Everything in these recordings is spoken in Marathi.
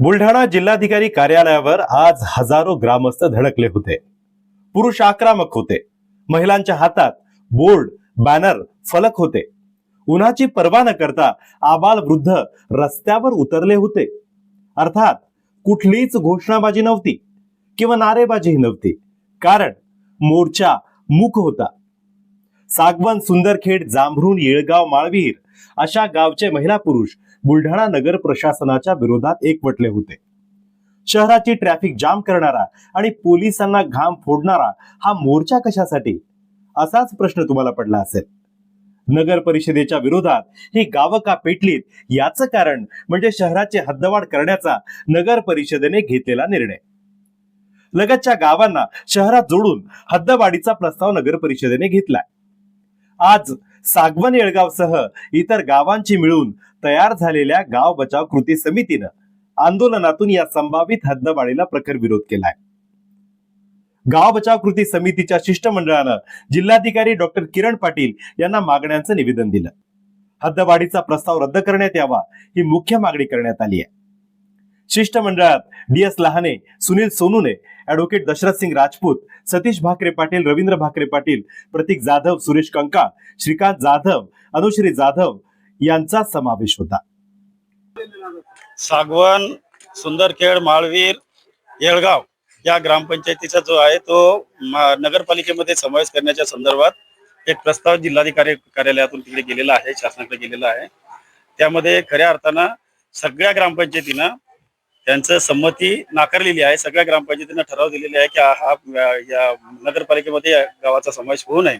बुलढाणा जिल्हाधिकारी कार्यालयावर आज हजारो ग्रामस्थ धडकले होते. पुरुष आक्रमक होते. महिलांच्या हातात बोर्ड, बॅनर, फलक होते. उन्हाची पर्वा न करता आबाल वृद्ध रस्त्यावर उतरले होते. अर्थात कुठलीच घोषणाबाजी नव्हती किंवा नारेबाजीही नव्हती, कारण मोर्चा मूक होता. सागवन, सुंदरखेड, जांभरुण, येळगाव, माळवीर अशा गावचे महिला पुरुष बुलढाणा नगर प्रशासनाच्या विरोधात एकवटले होते. शहराची ट्रॅफिक जाम करणारा आणि पोलिसांना घाम फोडणारा हा मोर्चा कशासाठी, असाच प्रश्न तुम्हाला पडला असेल. नगर परिषदेच्या विरोधात ही गावं का पेटलीत, याचं कारण म्हणजे शहराची हद्दवाढ करण्याचा नगर परिषदेने घेतलेला निर्णय. लगतच्या गावांना शहरात जोडून हद्दवाढीचा प्रस्ताव नगर परिषदेने घेतलाय. आज सागवन, येळगावसह इतर गावांची मिळून तयार झालेल्या गाव बचाव कृती समितीनं आंदोलनातून या संभावित हद्दवाढीला प्रखर विरोध केलाय. गाव बचाव कृती समितीच्या शिष्टमंडळानं जिल्हाधिकारी डॉक्टर किरण पाटील यांना मागण्यांचं निवेदन दिलं. हद्दवाढीचा प्रस्ताव रद्द करण्यात यावा ही मुख्य मागणी करण्यात आली आहे. शिष्टमंडळात DS लहाने, सुनील सोनुने, ऍडव्होकेट दशरथ सिंग राजपूत, सतीश भाकरे पाटील, रवींद्र भाकरे पाटील, प्रतीक जाधव, सुरेश कंकाळ, श्रीकांत जाधव, अनुश्री जाधव यांचा समावेश होता. सागवन, सुंदरखेड, माळवीर, येळगाव या ग्रामपंचायतीचा जो आहे तो नगरपालिकेमध्ये समावेश करण्याच्या संदर्भात एक प्रस्ताव जिल्हाधिकारी कार्यालयातून तिकडे गेलेला आहे, शासनाकडे गेलेला आहे. त्यामध्ये खऱ्या अर्थानं सगळ्या ग्रामपंचायतीनं त्यांचं संमती नाकारलेली आहे. सगळ्या ग्रामपंचायतींना ठराव दिलेले आहे की हा या नगरपालिकेमध्ये या गावाचा समावेश होऊ नये.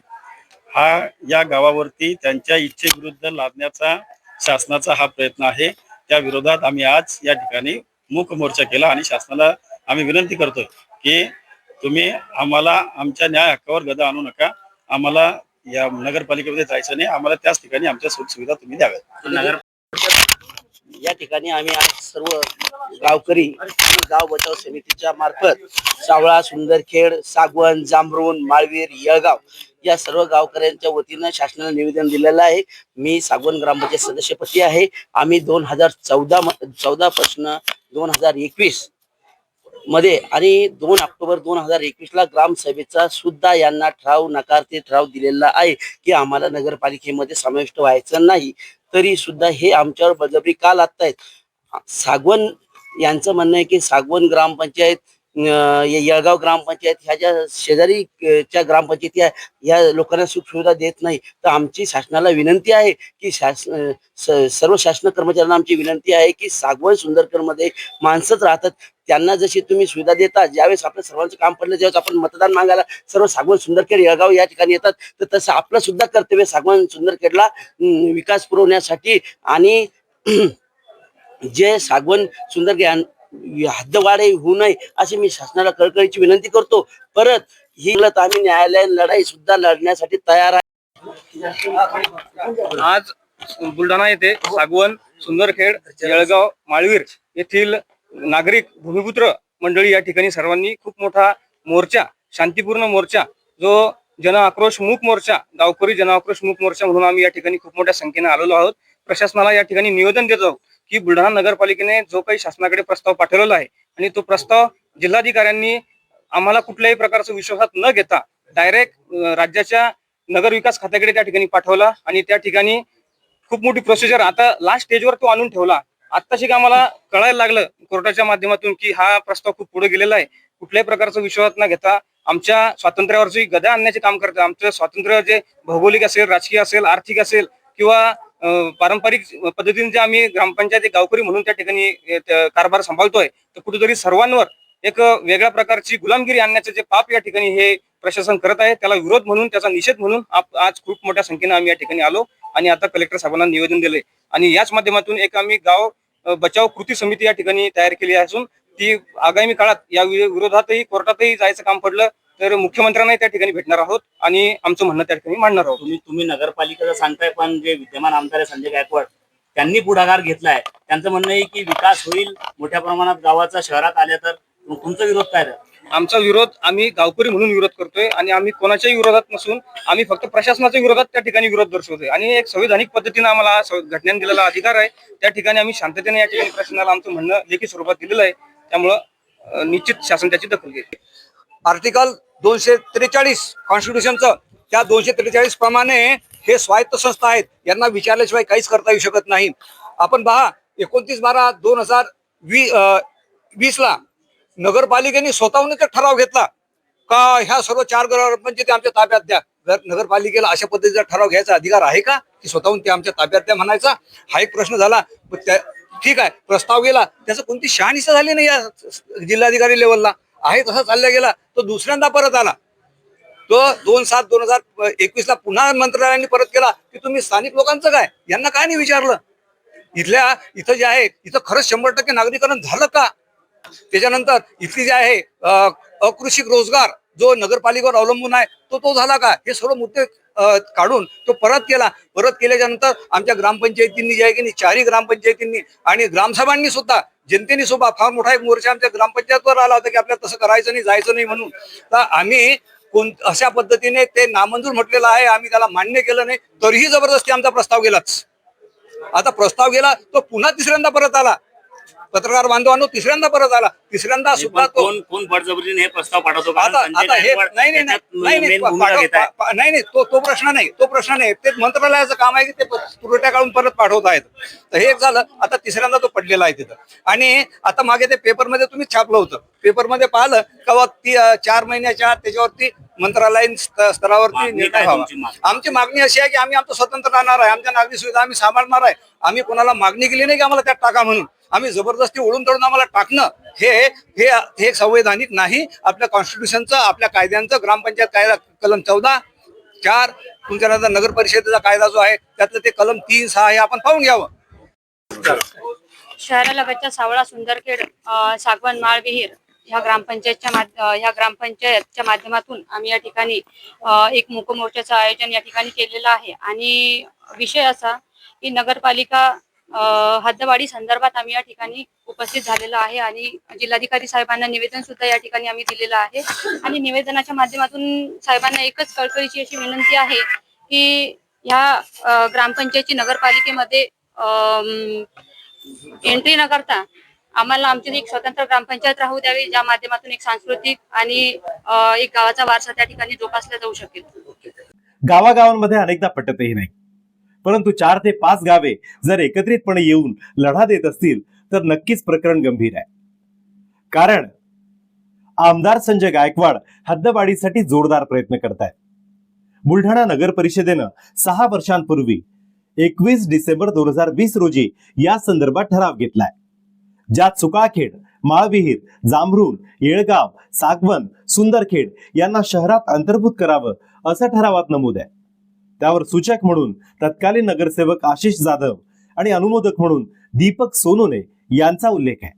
हा या गावावरती त्यांच्या इच्छेविरुद्ध लादण्याचा शासनाचा हा प्रयत्न आहे. त्या विरोधात आम्ही आज या ठिकाणी मूक मोर्चा केला आणि शासनाला आम्ही विनंती करतोय की तुम्ही आम्हाला आमच्या न्याय हक्कावर गदा आणू नका. आम्हाला या नगरपालिकेमध्ये जायचं नाही. आम्हाला त्याच ठिकाणी आमच्या सुखसुविधा तुम्ही द्याव्यात. या ठिकाणी आम्ही आज सर्व गावकरी गाव बचाव समितीच्या मार्फत सावळा, सुंदरखेड, सागवन, जांभरुण, माळवीर, येळगाव या सर्व गावकऱ्यांच्या वतीनं शासनाला निवेदन दिलेलं आहे. मी सागवन ग्रामपंचायत सदस्यपदी आहे. आम्ही 2014 पासून 2021 मध्ये आणि 2 ऑक्टोबर 2021 ला ग्रामसभेचा सुद्धा यांना नकारते ठराव दिलेला आहे की आम्हाला नगरपालिकेमध्ये समाविष्ट व्हायचं नाही. तरी सुद्धा हे आमच्यावर बळजबरी का लादतायत. सागवन यांचं म्हणणं आहे की सागवन ग्रामपंचायत, येळगाव ग्रामपंचायत ह्या ज्या शेजारीच्या ग्रामपंचायती आहे ह्या लोकांना सुख सुविधा देत नाही. तर आमची शासनाला विनंती आहे की सर्व शासन कर्मचाऱ्यांना आमची विनंती आहे की सागवन, सुंदरखेड मध्ये माणसंच राहतात, त्यांना जशी तुम्ही सुविधा देता, ज्यावेळेस आपलं सर्वांचं काम पडलं ज्यावेळेस आपण मतदान मागायला सर्व सागवन, सुंदरखेड, येळगाव या ठिकाणी येतात, तर तसं आपलं सुद्धा कर्तव्य सागवन, सुंदरखेडला विकास पुरवण्यासाठी आणि जे सागवन, सुंदरखेड हद्दवाढ होऊ नये अशी मी शासनाला कळकळीची विनंती करतो. परत ही आम्ही न्यायालयीन लढाई सुद्धा लढण्यासाठी तयार आहे. आज बुलढाणा येथे सागवन, सुंदरखेड, येळगाव, माळवीर येथील नागरिक भूमिपुत्र मंडळी या ठिकाणी सर्वांनी खूप मोठा मोर्चा, शांतीपूर्ण मोर्चा, जो जन आक्रोश मूक मोर्चा, गावकरी जन आक्रोश मूक मोर्चा म्हणून आम्ही या ठिकाणी खूप मोठ्या संख्येने आलेलो आहोत. प्रशासनाला या ठिकाणी निवेदन देत आहोत की बुलढाणा नगरपालिकेने जो काही शासनाकडे प्रस्ताव पाठवलेला आहे आणि तो प्रस्ताव जिल्हाधिकाऱ्यांनी आम्हाला कुठल्याही प्रकारचा विश्वासात न घेता डायरेक्ट राज्याच्या नगरविकास खात्याकडे त्या ठिकाणी पाठवला आणि त्या ठिकाणी खूप मोठी प्रोसिजर आता लास्ट स्टेजवर तो आणून ठेवला. आत्ताशी आम्हाला कळायला लागलं कोर्टाच्या माध्यमातून की हा प्रस्ताव खूप पुढे गेलेला आहे. कुठल्याही प्रकारचा विश्वास न घेता आमच्या स्वातंत्र्यावरची गदा आणण्याचे काम करतात. आमचं स्वातंत्र्य जे भौगोलिक असेल, राजकीय असेल, आर्थिक असेल किंवा पारंपरिक पद्धतीने जे आम्ही ग्रामपंचायत गावकरी म्हणून त्या ठिकाणी कारभार सांभाळतोय, तर कुठेतरी सर्वांवर एक वेगळ्या प्रकारची गुलामगिरी आणण्याचे जे पाप या ठिकाणी हे प्रशासन करत आहे, त्याला विरोध म्हणून, त्याचा निषेध म्हणून आज खूप मोठ्या संख्येने आम्ही या ठिकाणी आलो आणि आता कलेक्टर साहेबांना निवेदन दिले आणि याच माध्यमातून एक आम्ही गाव बचाव कृती समिती या ठिकाणी तयार केली असून ती आगामी काळात या विरोधातही कोर्टातही जायचं काम पडलं तर मुख्यमंत्र्यांनाही त्या ठिकाणी भेटणार आहोत आणि आमचं म्हणणं त्या ठिकाणी मांडणार आहोत. तुम्ही नगरपालिकेचं सांगताय, पण जे विद्यमान आमदार संजय गायकवाड त्यांनी पुढाकार घेतलाय. त्यांचं म्हणणं आहे की विकास होईल मोठ्या प्रमाणात गावाचा शहरात आल्या तर तुमचा विरोध काय? आमचा विरोध आम्ही गावकरी म्हणून विरोध करतोय आणि आम्ही कोणाच्याही विरोधात नसून आम्ही फक्त प्रशासनाच्या विरोधात त्या ठिकाणी विरोध दर्शवतोय आणि एक संविधानिक पद्धतीने आम्हाला घटनेने दिलेला अधिकार आहे. त्या ठिकाणी आम्ही शांततेने या ठिकाणी प्रशासनाला आमचं म्हणणं लेखी स्वरूपात दिलेलं आहे. त्यामुळं निश्चित शासन त्याची दखल घेईल. आर्टिकल 243 कॉन्स्टिट्यूशनचं, त्या 243 प्रमाणे हे स्वायत्त संस्था आहेत, यांना विचारल्याशिवाय काहीच करता येऊ शकत नाही. आपण पहा 29/12/2020 ला नगरपालिकेने स्वतःहून ठराव घेतला का ह्या सर्व 4 ग्रामपंचायती आमच्या ताब्यात द्या. जर नगरपालिकेला अशा पद्धतीचा ठराव घ्यायचा अधिकार आहे का की स्वतःहून ते आमच्या ताब्यात द्या म्हणायचा? हा एक प्रश्न झाला. ठीक आहे, प्रस्ताव गेला, त्याचं कोणती शहानिशा झाली नाही या जिल्हाधिकारी लेवलला. आहे तसा चालला गेला. तो दुसऱ्यांदा परत आला. तो 2/7/2021 ला पुन्हा मंत्रालयाने परत केला की तुम्ही स्थानिक लोकांचं काय, यांना काय नाही विचारलं. इथं जे आहे इथं खरंच 100% नागरीकरण झालं का? त्याच्यानंतर इथली जे आहे अकृषिक रोजगार जो नगरपालिकेवर अवलंबून आहे तो झाला का? हे सर्व मुद्दे काढून तो परत केला. परत केल्याच्या नंतर आमच्या ग्रामपंचायतींनी जे आहे की नाही, 4ही ग्रामपंचायतींनी आणि ग्रामसभांनी सुद्धा, जनतेने सुद्धा फार मोठा एक मोर्चा आमच्या ग्रामपंचायतवर आला होता की आपल्याला तसं करायचं नाही, जायचं नाही म्हणून. तर आम्ही अशा पद्धतीने ते नामंजूर म्हटलेलं आहे, आम्ही त्याला मान्य केलं नाही, तरीही जबरदस्ती आमचा प्रस्ताव गेलाच. आता प्रस्ताव गेला तो पुन्हा तिसऱ्यांदा परत आला. पत्रकार बांधवांनो, तिसऱ्यांदा परत आला. तिसऱ्यांदा सुद्धा तो कोण बळजबरीने हे प्रस्ताव पाठवतो? आता हे नाही, तो प्रश्न नाही, तो प्रश्न नाही. ते मंत्रालयाचं काम आहे की ते पुरवठ्या काढून परत पाठवत आहेत. तर हे एक झालं. आता तिसऱ्यांदा तो पडलेला आहे तिथं. आणि आता मागे ते पेपरमध्ये तुम्ही छापलं होतं, पेपरमध्ये पाहिलं का 4 महिन्याच्या आत त्याच्यावरती मंत्रालयीन स्तरावरती निर्णय व्हावा. आमची मागणी अशी आहे की आम्ही आमचं स्वतंत्र राहणार आहे, आमच्या नागरी सुविधा आम्ही सांभाळणार आहे. आम्ही कोणाला मागणी केली नाही की आम्हाला त्यात टाका म्हणून. आम्ही जबरदस्ती ओढून तोडून आम्हाला टाकणं हे संवैधानिक नाही. आपल्या कॉन्स्टिट्यूशनचं, आपल्या कायद्यांचं, ग्रामपंचायत कायदा कलम 14(4), तुमच्यानंतर नगर परिषदेचा कायदा जो आहे त्यातलं ते कलम 3(6) हे आपण पाहून घ्यावं. शहरालगतच्या सावळा, सुंदरखेड, सागवन, माळविहीर ह्या ग्रामपंचायतच्या माध्यमातून आम्ही या ठिकाणी एक मूकमोर्चाचं आयोजन या ठिकाणी केलेलं आहे. आणि विषय असा की नगरपालिका हद्दवाढी संदर्भात आम्ही या ठिकाणी उपस्थित झालेलो आहे आणि जिल्हाधिकारी साहेबांना निवेदन सुद्धा या ठिकाणी आम्ही दिलेलं आहे. आणि निवेदनाच्या माध्यमातून साहेबांना एकच कळकळीची अशी विनंती आहे की ह्या ग्रामपंचायतची नगरपालिकेमध्ये एंट्री न करता आम्हाला आमची एक स्वतंत्र ग्रामपंचायत राहू द्यावी, ज्या माध्यमातून एक सांस्कृतिक आणि एक गावाचा वारसा त्या ठिकाणी जोपासला जाऊ शकेल. गावागावांमध्ये अनेकदा पटतही नाही, परंतु 4 ते 5 गावे जर एकत्रितपणे येऊन लढा देत असतील तर नक्कीच प्रकरण गंभीर आहे. कारण आमदार संजय गायकवाड हद्दवाढीसाठी जोरदार प्रयत्न करतायत. बुलढाणा नगर परिषदेनं 6 वर्षांपूर्वी 21 डिसेंबर 2020 रोजी या संदर्भात ठराव घेतलाय, ज्यात सुकाळखेड, माळविहीर, जांभरुण, येळगाव, सागवन, सुंदरखेड यांना शहरात अंतर्भूत करावं असं ठरावात नमूद आहे. त्यावर सूचक म्हणून तत्कालीन नगरसेवक आशिष जाधव आणि अनुमोदक म्हणून दीपक सोनोने यांचा उल्लेख आहे.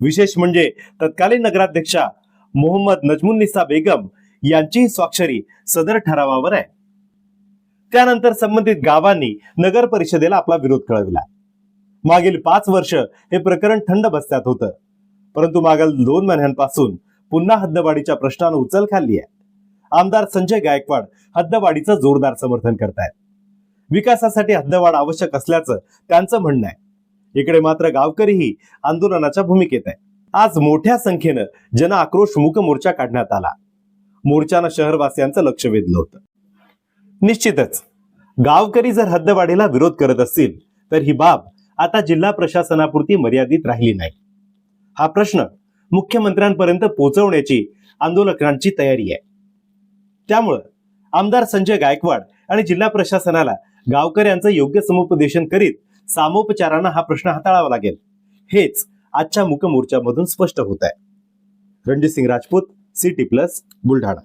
विशेष म्हणजे तत्कालीन नगराध्यक्षा मोहम्मद नजमुन्निसा बेगम यांची स्वाक्षरी सदर ठरावावर आहे. त्यानंतर संबंधित गावांनी नगर परिषदेला आपला विरोध कळविला. मागील 5 वर्ष हे प्रकरण थंड बस्त्यात होतं, परंतु मागील 2 महिन्यांपासून पुन्हा हद्दवाढीच्या प्रश्नानं उचल खाल्ली आहे. आमदार संजय गायकवाड हद्दवाढीचं जोरदार समर्थन करतायत. विकासासाठी हद्दवाढ आवश्यक असल्याचं त्यांचं म्हणणं आहे. इकडे मात्र गावकरीही आंदोलनाच्या भूमिकेत आहे. आज मोठ्या संख्येनं जन आक्रोश मूक मोर्चा काढण्यात आला. मोर्चानं शहरवासियांचं लक्ष वेधलं होतं. निश्चितच गावकरी जर हद्दवाढीला विरोध करत असतील तर ही बाब आता जिल्हा प्रशासनापुरती मर्यादित राहिली नाही. हा प्रश्न मुख्यमंत्र्यांपर्यंत पोहोचवण्याची आंदोलकांची तयारी आहे. त्यामुळं आमदार संजय गायकवाड आणि जिल्हा प्रशासनाला गावकऱ्यांचं योग्य समुपदेशन करीत सामोपचारानं हा प्रश्न हाताळावा लागेल, हेच आजच्या मूक मोर्चामधून स्पष्ट होत आहे. Ranjit Singh Rajput, city plus, Buldhana.